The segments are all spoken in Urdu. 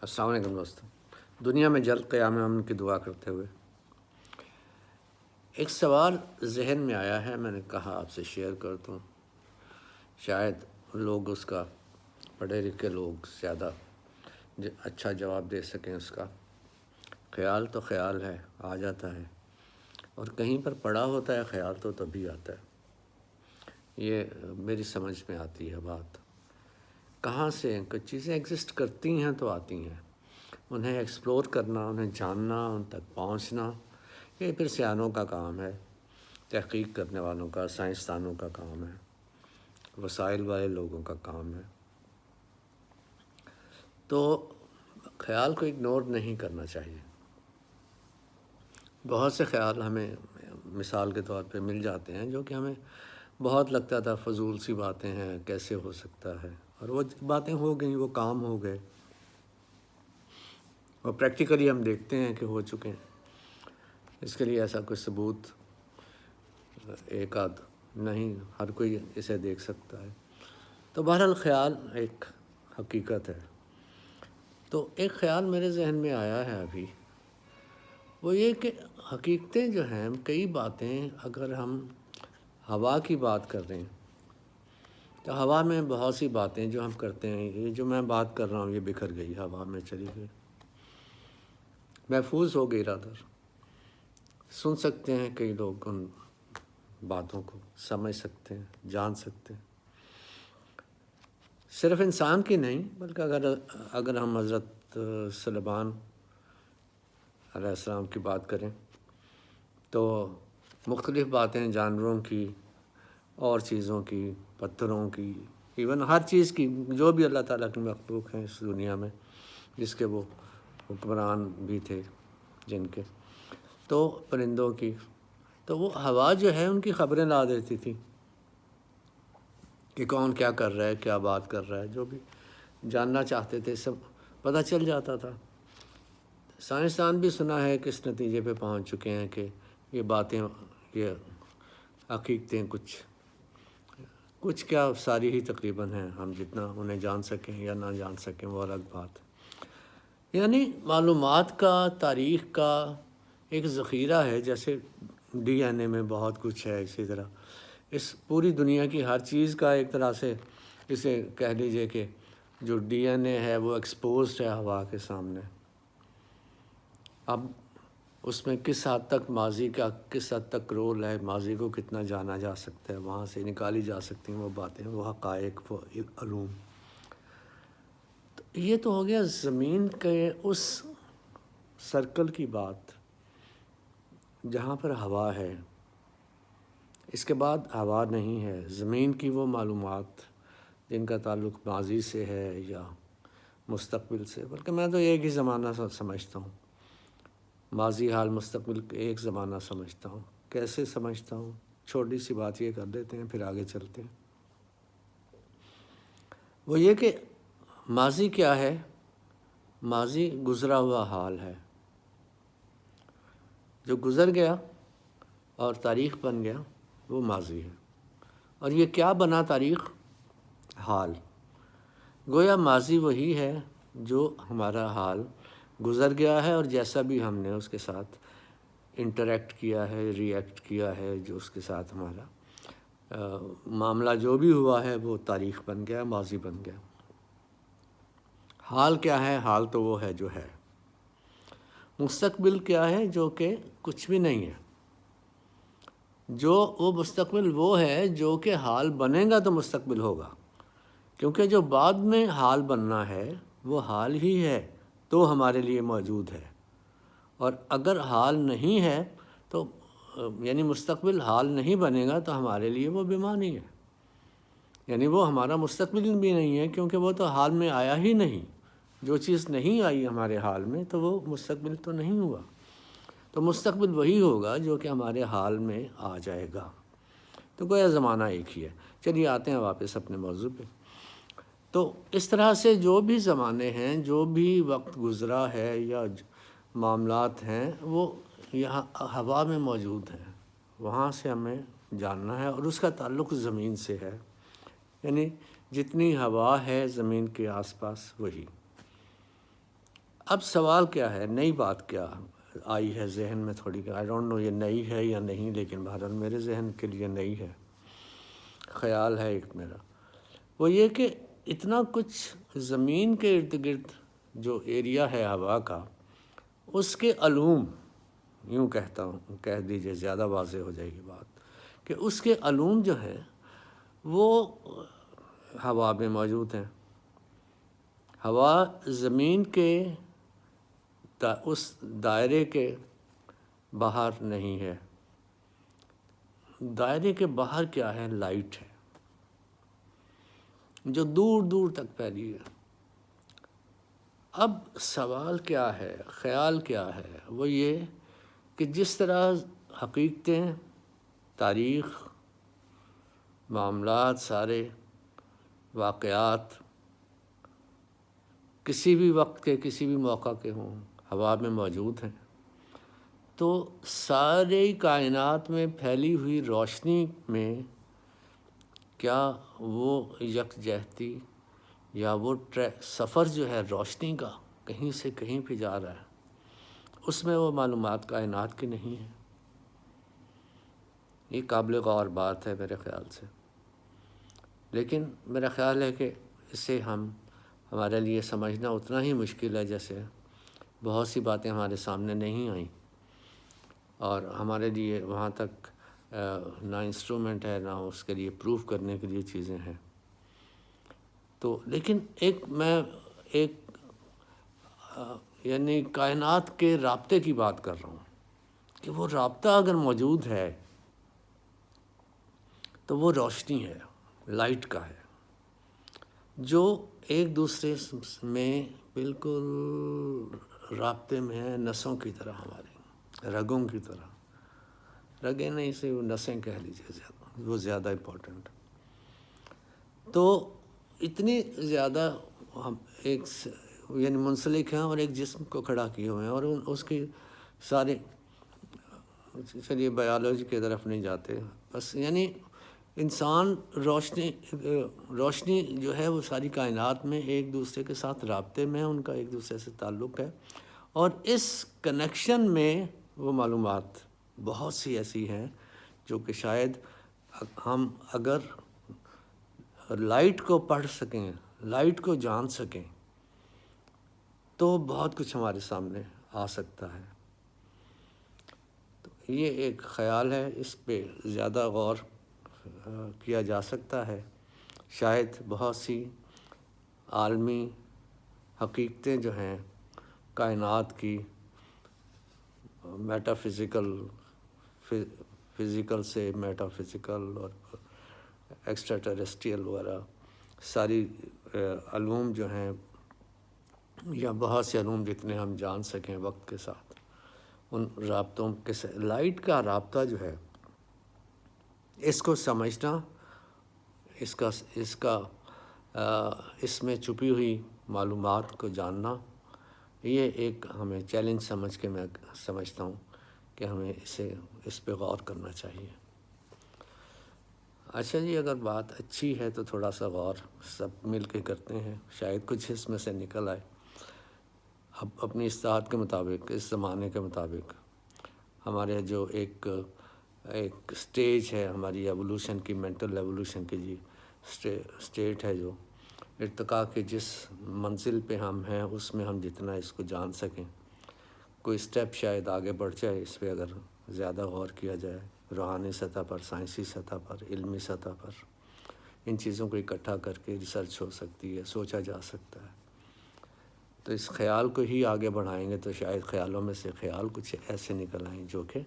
السلام علیکم دوستوں. دنیا میں جلد قیام امن کی دعا کرتے ہوئے ایک سوال ذہن میں آیا ہے، میں نے کہا آپ سے شیئر کرتا ہوں. شاید لوگ اس کا، پڑھے لکھے لوگ زیادہ اچھا جواب دے سکیں. اس کا خیال تو خیال ہے، آ جاتا ہے، اور کہیں پر پڑھا ہوتا ہے خیال تو تبھی آتا ہے. یہ میری سمجھ میں آتی ہے بات. کہاں سے کچھ چیزیں ایگزسٹ کرتی ہیں تو آتی ہیں، انہیں ایکسپلور کرنا، انہیں جاننا، ان تک پہنچنا، یہ پھر سیانوں کا کام ہے، تحقیق کرنے والوں کا، سائنسدانوں کا کام ہے، وسائل والے لوگوں کا کام ہے. تو خیال کو اگنور نہیں کرنا چاہیے. بہت سے خیال ہمیں مثال کے طور پہ مل جاتے ہیں جو کہ ہمیں بہت لگتا تھا فضول سی باتیں ہیں، کیسے ہو سکتا ہے، اور وہ باتیں ہو گئیں، وہ کام ہو گئے، اور پریکٹیکلی ہم دیکھتے ہیں کہ ہو چکے ہیں. اس کے لیے ایسا کوئی ثبوت ایک آدھ نہیں، ہر کوئی اسے دیکھ سکتا ہے. تو بہرحال خیال ایک حقیقت ہے. تو ایک خیال میرے ذہن میں آیا ہے ابھی، وہ یہ کہ حقیقتیں جو ہیں، کئی باتیں، اگر ہم ہوا کی بات کر رہے ہیں تو ہوا میں بہت سی باتیں جو ہم کرتے ہیں، یہ جو میں بات کر رہا ہوں یہ بکھر گئی، ہوا میں چلی گئی، محفوظ ہو گئی. رادر سن سکتے ہیں کئی لوگ، ان باتوں کو سمجھ سکتے ہیں، جان سکتے ہیں. صرف انسان کی نہیں، بلکہ اگر ہم حضرت سلیمان علیہ السلام کی بات کریں تو مختلف باتیں جانوروں کی اور چیزوں کی، پتھروں کی، ایون ہر چیز کی، جو بھی اللہ تعالیٰ کی مخلوق ہیں اس دنیا میں، جس کے وہ حکمران بھی تھے جن کے، تو پرندوں کی، تو وہ ہوا جو ہے ان کی خبریں لا دیتی تھی کہ کون کیا کر رہا ہے، کیا بات کر رہا ہے، جو بھی جاننا چاہتے تھے سب پتہ چل جاتا تھا. سائنسدان بھی سنا ہے کہ اس نتیجے پہ پہنچ چکے ہیں کہ یہ باتیں، یہ حقیقتیں کچھ کیا ساری ہی تقریباً ہیں. ہم جتنا انہیں جان سکیں یا نہ جان سکیں وہ الگ بات. یعنی معلومات کا، تاریخ کا ایک ذخیرہ ہے. جیسے ڈی این اے میں بہت کچھ ہے، اسی طرح اس پوری دنیا کی ہر چیز کا ایک طرح سے اسے کہہ لیجئے کہ جو ڈی این اے ہے وہ ایکسپوزڈ ہے ہوا کے سامنے. اب اس میں کس حد تک ماضی کا، کس حد تک رول ہے، ماضی کو کتنا جانا جا سکتا ہے، وہاں سے نکالی جا سکتی ہیں وہ باتیں، وہ حقائق، وہ علوم. تو یہ تو ہو گیا زمین کے اس سرکل کی بات جہاں پر ہوا ہے. اس کے بعد ہوا نہیں ہے. زمین کی وہ معلومات جن کا تعلق ماضی سے ہے یا مستقبل سے، بلکہ میں تو ایک ہی زمانہ سمجھتا ہوں، ماضی، حال، مستقبل ایک زمانہ سمجھتا ہوں. کیسے سمجھتا ہوں؟ چھوٹی سی بات یہ کر دیتے ہیں، پھر آگے چلتے ہیں. وہ یہ کہ ماضی کیا ہے؟ ماضی گزرا ہوا حال ہے، جو گزر گیا اور تاریخ بن گیا، وہ ماضی ہے. اور یہ کیا بنا تاریخ؟ حال. گویا ماضی وہی ہے جو ہمارا حال گزر گیا ہے، اور جیسا بھی ہم نے اس کے ساتھ انٹریکٹ کیا ہے، ری ایکٹ کیا ہے، جو اس کے ساتھ ہمارا معاملہ جو بھی ہوا ہے وہ تاریخ بن گیا، ماضی بن گیا. حال کیا ہے؟ حال تو وہ ہے جو ہے. مستقبل کیا ہے؟ جو کہ کچھ بھی نہیں ہے. جو وہ مستقبل وہ ہے جو کہ حال بنے گا تو مستقبل ہوگا، کیونکہ جو بعد میں حال بننا ہے وہ حال ہی ہے تو ہمارے لیے موجود ہے. اور اگر حال نہیں ہے تو یعنی مستقبل حال نہیں بنے گا تو ہمارے لیے وہ بیمانی ہے. یعنی وہ ہمارا مستقبل بھی نہیں ہے، کیونکہ وہ تو حال میں آیا ہی نہیں. جو چیز نہیں آئی ہمارے حال میں تو وہ مستقبل تو نہیں ہوا. تو مستقبل وہی ہوگا جو کہ ہمارے حال میں آ جائے گا. تو گویا زمانہ ایک ہی ہے. چلیے آتے ہیں واپس اپنے موضوع پہ. تو اس طرح سے جو بھی زمانے ہیں، جو بھی وقت گزرا ہے یا معاملات ہیں، وہ یہاں ہوا میں موجود ہیں. وہاں سے ہمیں جاننا ہے، اور اس کا تعلق زمین سے ہے. یعنی جتنی ہوا ہے زمین کے آس پاس وہی. اب سوال کیا ہے، نئی بات کیا آئی ہے ذہن میں تھوڑی، آئی ڈونٹ نو یہ نئی ہے یا نہیں، لیکن بہرحال میرے ذہن کے لیے نئی ہے، خیال ہے ایک میرا، وہ یہ کہ اتنا کچھ زمین کے ارد گرد جو ایریا ہے ہوا کا، اس کے علوم، یوں کہتا ہوں، کہہ دیجئے زیادہ واضح ہو جائے گی بات، کہ اس کے علوم جو ہیں وہ ہوا میں موجود ہیں۔ ہوا زمین کے اس دائرے کے باہر نہیں ہے۔ دائرے کے باہر کیا ہے؟ لائٹ ہے، جو دور دور تک پھیلی ہے۔ اب سوال کیا ہے، خیال کیا ہے، وہ یہ کہ جس طرح حقیقتیں، تاریخ، معاملات، سارے واقعات کسی بھی وقت کے، کسی بھی موقع کے ہوں، ہوا میں موجود ہیں، تو ساری کائنات میں پھیلی ہوئی روشنی میں کیا وہ یکجہتی یا وہ سفر جو ہے روشنی کا کہیں سے کہیں پہ جا رہا ہے، اس میں وہ معلومات کائنات کی نہیں ہے؟ یہ قابل غور بات ہے میرے خیال سے، لیکن میرا خیال ہے کہ اسے ہمارے لیے سمجھنا اتنا ہی مشکل ہے جیسے بہت سی باتیں ہمارے سامنے نہیں آئیں، اور ہمارے لیے وہاں تک نہ انسٹرومنٹ ہے، نہ اس کے لیے پروف کرنے کے لیے چیزیں ہیں۔ تو لیکن ایک یعنی کائنات کے رابطے کی بات کر رہا ہوں، کہ وہ رابطہ اگر موجود ہے تو وہ روشنی ہے، لائٹ کا ہے، جو ایک دوسرے میں بالکل رابطے میں ہے، نسوں کی طرح، ہماری رگوں کی طرح، رگیں نہیں سے وہ نسیں کہہ لیجیے، وہ زیادہ امپورٹنٹ۔ تو اتنی زیادہ ہم ایک یعنی منسلک ہیں، اور ایک جسم کو کھڑا کیے ہوئے ہیں، اور اس کی سارے، چلیے بایولوجی کی طرف نہیں جاتے، بس یعنی انسان روشنی جو ہے وہ ساری کائنات میں ایک دوسرے کے ساتھ رابطے میں ہے، ان کا ایک دوسرے سے تعلق ہے، اور اس کنیکشن میں وہ معلومات بہت سی ایسی ہیں جو کہ شاید ہم اگر لائٹ کو پڑھ سکیں، لائٹ کو جان سکیں، تو بہت کچھ ہمارے سامنے آ سکتا ہے۔ تو یہ ایک خیال ہے، اس پہ زیادہ غور کیا جا سکتا ہے، شاید بہت سی عالمی حقیقتیں جو ہیں کائنات کی، میٹا فزیکل سے میٹا فزیکل اور ایکسٹرا ٹیریسٹریل وغیرہ، ساری علوم جو ہیں، یا بہت سے علوم جتنے ہم جان سکیں وقت کے ساتھ، ان رابطوں کے لائٹ کا رابطہ جو ہے، اس کو سمجھنا، اس میں چھپی ہوئی معلومات کو جاننا، یہ ایک ہمیں چیلنج سمجھ کے میں سمجھتا ہوں کہ ہمیں اس پہ غور کرنا چاہیے۔ اچھا جی، اگر بات اچھی ہے تو تھوڑا سا غور سب مل کے کرتے ہیں، شاید کچھ اس میں سے نکل آئے، اب اپنی استطاعت کے مطابق، اس زمانے کے مطابق، ہمارے جو ایک سٹیج ہے ہماری ایوولوشن کی، مینٹل ایوولوشن کی، جی سٹیٹ ہے، جو ارتقاء کے جس منزل پہ ہم ہیں، اس میں ہم جتنا اس کو جان سکیں، کوئی سٹیپ شاید آگے بڑھ جائے اس پہ اگر زیادہ غور کیا جائے، روحانی سطح پر، سائنسی سطح پر، علمی سطح پر، ان چیزوں کو اکٹھا کر کے ریسرچ ہو سکتی ہے، سوچا جا سکتا ہے۔ تو اس خیال کو ہی آگے بڑھائیں گے تو شاید خیالوں میں سے خیال کچھ ایسے نکل آئیں جو کہ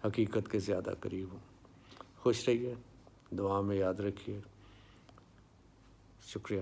حقیقت کے زیادہ قریب ہوں۔ خوش رہیے، دعا میں یاد رکھیے، شکریہ۔